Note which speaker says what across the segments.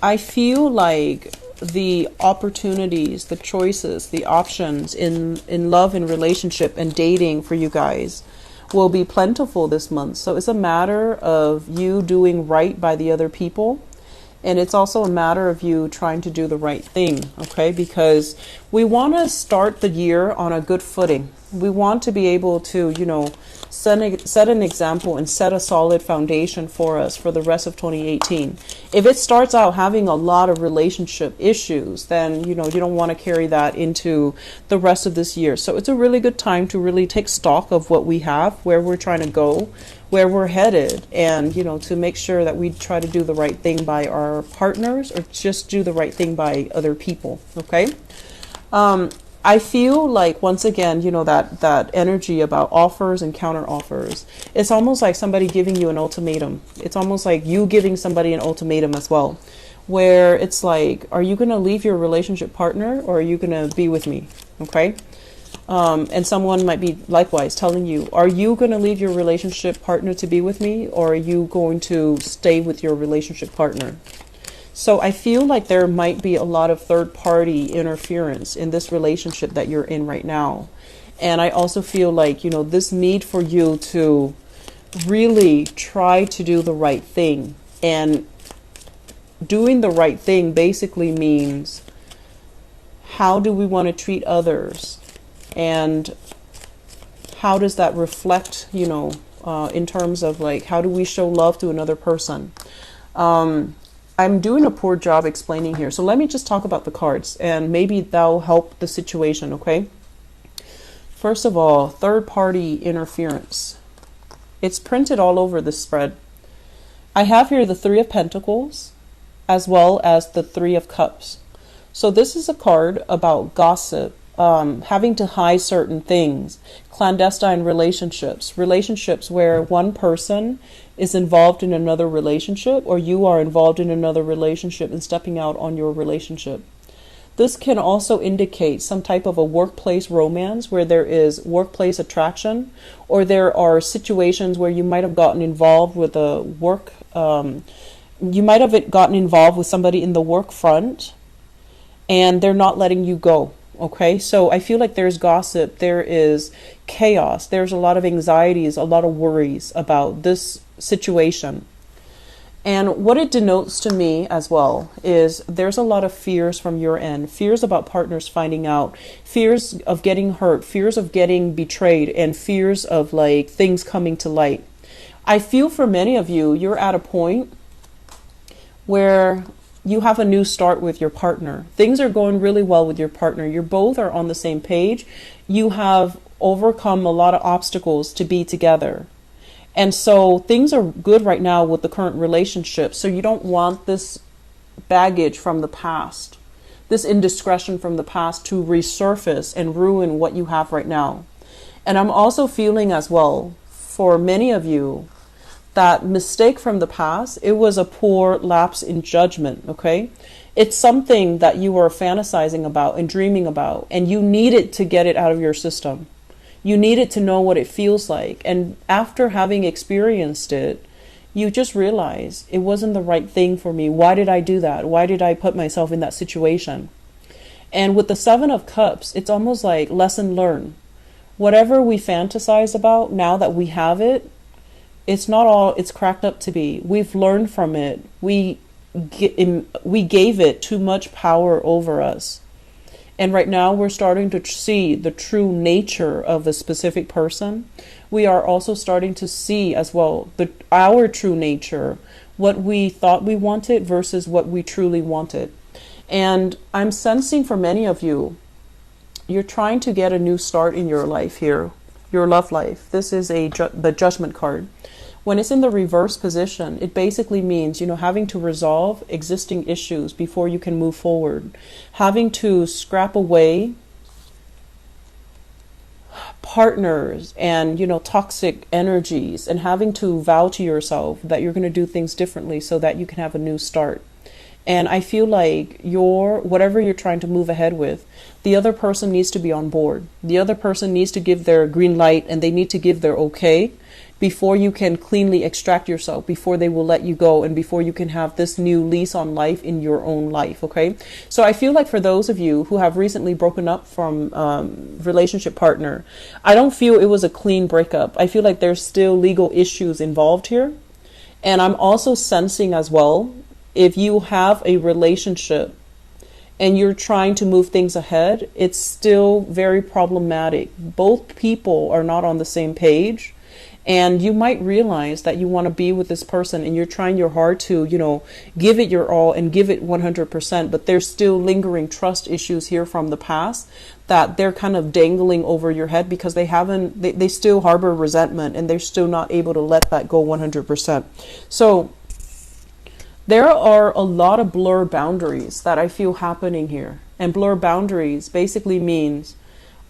Speaker 1: I feel like the opportunities, the choices, the options in love and relationship and dating for you guys will be plentiful this month. So it's a matter of you doing right by the other people. And it's also a matter of you trying to do the right thing, okay? Because we want to start the year on a good footing. We want to be able to, set an example and set a solid foundation for us for the rest of 2018. If it starts out having a lot of relationship issues, then, you don't want to carry that into the rest of this year. So it's a really good time to really take stock of what we have, where we're trying to go, where we're headed, and to make sure that we try to do the right thing by our partners or just do the right thing by other people. Okay. I feel like, once again, that energy about offers and counter offers, it's almost like somebody giving you an ultimatum. It's almost like you giving somebody an ultimatum as well, where it's like, are you going to leave your relationship partner or are you going to be with me? Okay. And someone might be likewise telling you, are you going to leave your relationship partner to be with me, or are you going to stay with your relationship partner? So I feel like there might be a lot of third party interference in this relationship that you're in right now. And I also feel like, this need for you to really try to do the right thing. And doing the right thing basically means, how do we want to treat others? And how does that reflect, in terms of like, how do we show love to another person? I'm doing a poor job explaining here. So let me just talk about the cards and maybe that'll help the situation, okay? First of all, third party interference. It's printed all over the spread. I have here the Three of Pentacles as well as the Three of Cups. So this is a card about gossip, having to hide certain things, clandestine relationships where one person is involved in another relationship, or you are involved in another relationship and stepping out on your relationship. This can also indicate some type of a workplace romance where there is workplace attraction, or there are situations where you might have gotten involved with you might have gotten involved with somebody in the work front and they're not letting you go. Okay, so I feel like there's gossip, there is chaos, there's a lot of anxieties, a lot of worries about this situation. And what it denotes to me as well is there's a lot of fears from your end, fears about partners finding out, fears of getting hurt, fears of getting betrayed, and fears of like things coming to light. I feel for many of you, you're at a point where you have a new start with your partner. Things are going really well with your partner. You both are on the same page. You have overcome a lot of obstacles to be together. And so things are good right now with the current relationship. So you don't want this baggage from the past, this indiscretion from the past to resurface and ruin what you have right now. And I'm also feeling as well, for many of you, that mistake from the past, it was a poor lapse in judgment, okay? It's something that you were fantasizing about and dreaming about, and you needed to get it out of your system. You needed to know what it feels like. And after having experienced it, you just realize it wasn't the right thing for me. Why did I do that? Why did I put myself in that situation? And with the Seven of Cups, it's almost like lesson learned. Whatever we fantasized about, now that we have it, it's not all it's cracked up to be. We've learned from it. We gave it too much power over us. And right now we're starting to see the true nature of the specific person. We are also starting to see as well our true nature, what we thought we wanted versus what we truly wanted. And I'm sensing for many of you, you're trying to get a new start in your life here, your love life. This is the Judgment card. When it's in the reverse position, it basically means, having to resolve existing issues before you can move forward, having to scrap away partners and, toxic energies, and having to vow to yourself that you're going to do things differently so that you can have a new start. And I feel like whatever you're trying to move ahead with, the other person needs to be on board. The other person needs to give their green light, and they need to give their okay, before you can cleanly extract yourself, before they will let you go, and before you can have this new lease on life in your own life. Okay. So I feel like for those of you who have recently broken up from relationship partner, I don't feel it was a clean breakup. I feel like there's still legal issues involved here. And I'm also sensing as well, if you have a relationship and you're trying to move things ahead, it's still very problematic. Both people are not on the same page. And you might realize that you want to be with this person and you're trying your hard to, give it your all and give it 100%. But there's still lingering trust issues here from the past that they're kind of dangling over your head because they still harbor resentment and they're still not able to let that go 100%. So there are a lot of blur boundaries that I feel happening here. And blur boundaries basically means,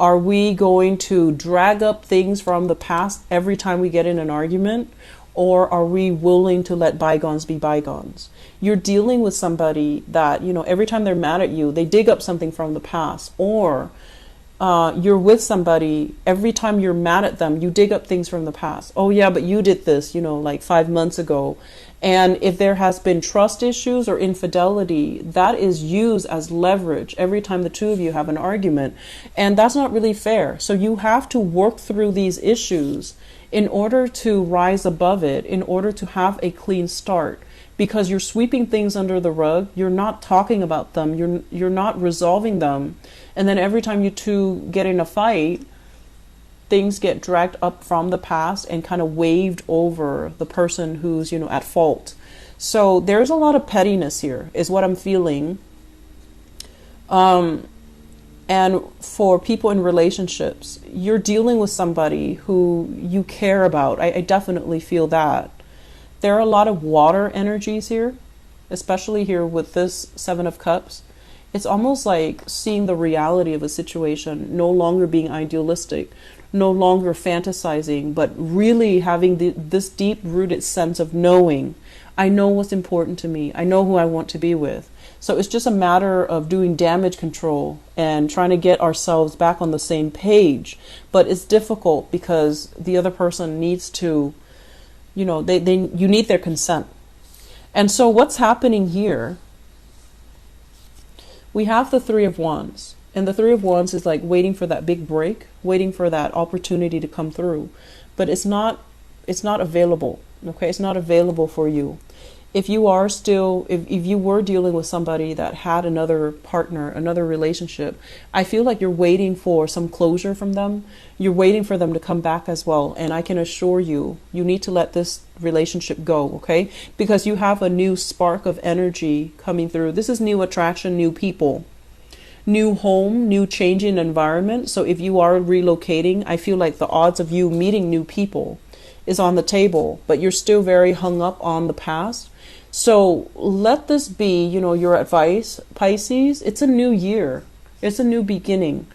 Speaker 1: are we going to drag up things from the past every time we get in an argument? Or are we willing to let bygones be bygones? You're dealing with somebody that, every time they're mad at you, they dig up something from the past. Or you're with somebody, every time you're mad at them, you dig up things from the past. Oh yeah, but you did this, like 5 months ago. And if there has been trust issues or infidelity, that is used as leverage every time the two of you have an argument. And that's not really fair. So you have to work through these issues in order to rise above it, in order to have a clean start. Because you're sweeping things under the rug, you're not talking about them, you're not resolving them. And then every time you two get in a fight, things get dragged up from the past and kind of waved over the person who's, at fault. So there's a lot of pettiness here, is what I'm feeling. And for people in relationships, you're dealing with somebody who you care about. I definitely feel that. There are a lot of water energies here, especially here with this 7 of Cups. It's almost like seeing the reality of a situation, no longer being idealistic, no longer fantasizing, but really having this deep-rooted sense of knowing, I know what's important to me. I know who I want to be with. So it's just a matter of doing damage control and trying to get ourselves back on the same page. But it's difficult because the other person needs to, you need their consent. And so what's happening here, we have the 3 of Wands. And the 3 of Wands is like waiting for that big break, waiting for that opportunity to come through. But it's not available. Okay, it's not available for you. If you are still, if you were dealing with somebody that had another partner, another relationship, I feel like you're waiting for some closure from them. You're waiting for them to come back as well. And I can assure you, you need to let this relationship go, okay? Because you have a new spark of energy coming through. This is new attraction, new people, new home, new changing environment. So if you are relocating, I feel like the odds of you meeting new people is on the table, but you're still very hung up on the past. So let this be, your advice, Pisces. It's a new year. It's a new beginning.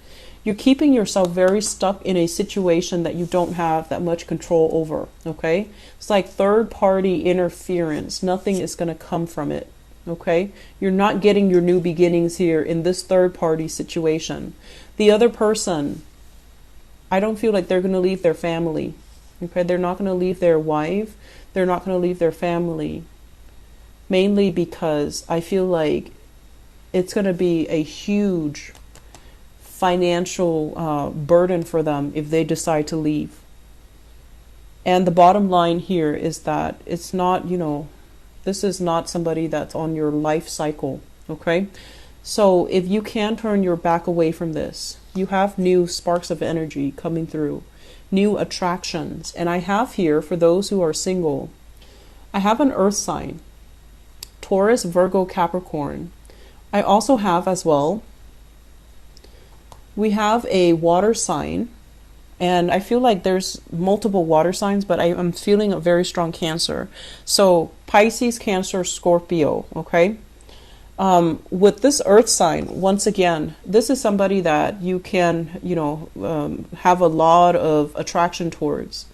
Speaker 1: You're keeping yourself very stuck in a situation that you don't have that much control over, okay? It's like third-party interference. Nothing is going to come from it, okay? You're not getting your new beginnings here in this third-party situation. The other person, I don't feel like they're going to leave their family, okay? They're not going to leave their wife. They're not going to leave their family. Mainly because I feel like it's going to be a huge financial burden for them if they decide to leave. And the bottom line here is that it's not, this is not somebody that's on your life cycle, okay? So if you can turn your back away from this, you have new sparks of energy coming through, new attractions. And I have here, for those who are single, I have an earth sign. Taurus, Virgo, Capricorn. I also have as well, we have a water sign, and I feel like there's multiple water signs, but I'm feeling a very strong Cancer. So Pisces, Cancer, Scorpio, okay? With this earth sign, once again, this is somebody that you can, have a lot of attraction towards.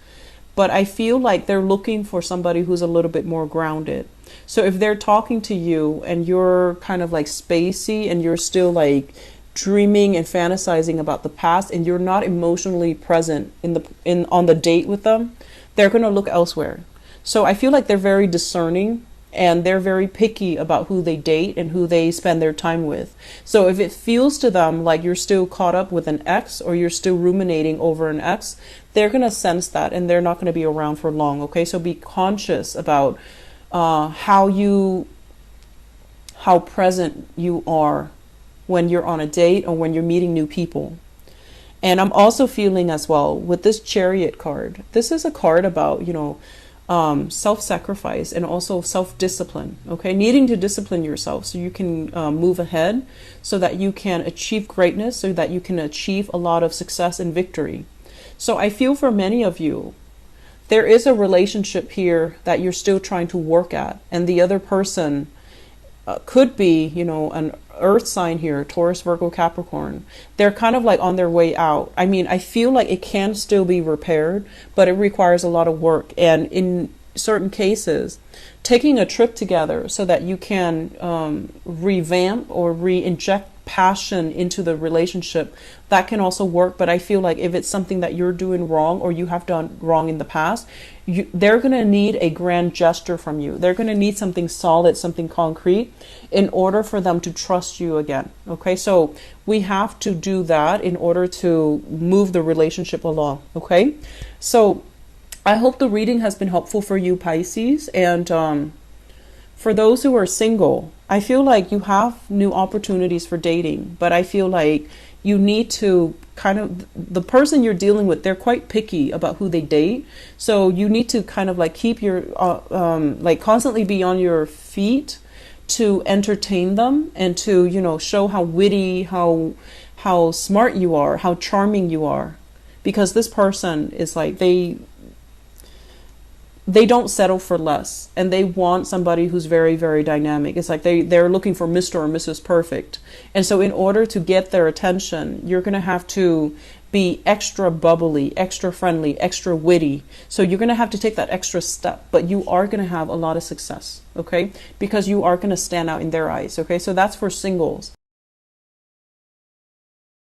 Speaker 1: But I feel like they're looking for somebody who's a little bit more grounded. So if they're talking to you and you're kind of like spacey and you're still like dreaming and fantasizing about the past and you're not emotionally present on the date with them, they're going to look elsewhere. So I feel like they're very discerning, and they're very picky about who they date and who they spend their time with. So if it feels to them like you're still caught up with an ex, or you're still ruminating over an ex, they're going to sense that, and they're not going to be around for long. Okay, so be conscious about how present you are when you're on a date or when you're meeting new people. And I'm also feeling as well with this Chariot card, this is a card about, self-sacrifice and also self-discipline. Okay, needing to discipline yourself so you can move ahead, so that you can achieve greatness, so that you can achieve a lot of success and victory. So I feel for many of you, there is a relationship here that you're still trying to work at, and the other person could be, an earth sign here, Taurus, Virgo, Capricorn. They're kind of like on their way out. I mean, I feel like it can still be repaired, but it requires a lot of work. And in certain cases, taking a trip together so that you can revamp or re-inject passion into the relationship, that can also work. But I feel like if it's something that you're doing wrong or you have done wrong in the past, they're going to need a grand gesture from you. They're going to need something solid, something concrete, in order for them to trust you again. Okay, so we have to do that in order to move the relationship along. Okay, so I hope the reading has been helpful for you, Pisces. And for those who are single, I feel like you have new opportunities for dating, but I feel like you need to the person you're dealing with, they're quite picky about who they date. So you need to kind of like keep your, constantly be on your feet to entertain them and to, show how witty, how smart you are, how charming you are. Because this person is like, they don't settle for less, and they want somebody who's very, very dynamic. It's like they're looking for Mr. or Mrs. Perfect. And so in order to get their attention, you're going to have to be extra bubbly, extra friendly, extra witty. So you're going to have to take that extra step, but you are going to have a lot of success, okay? Because you are going to stand out in their eyes, okay? So that's for singles.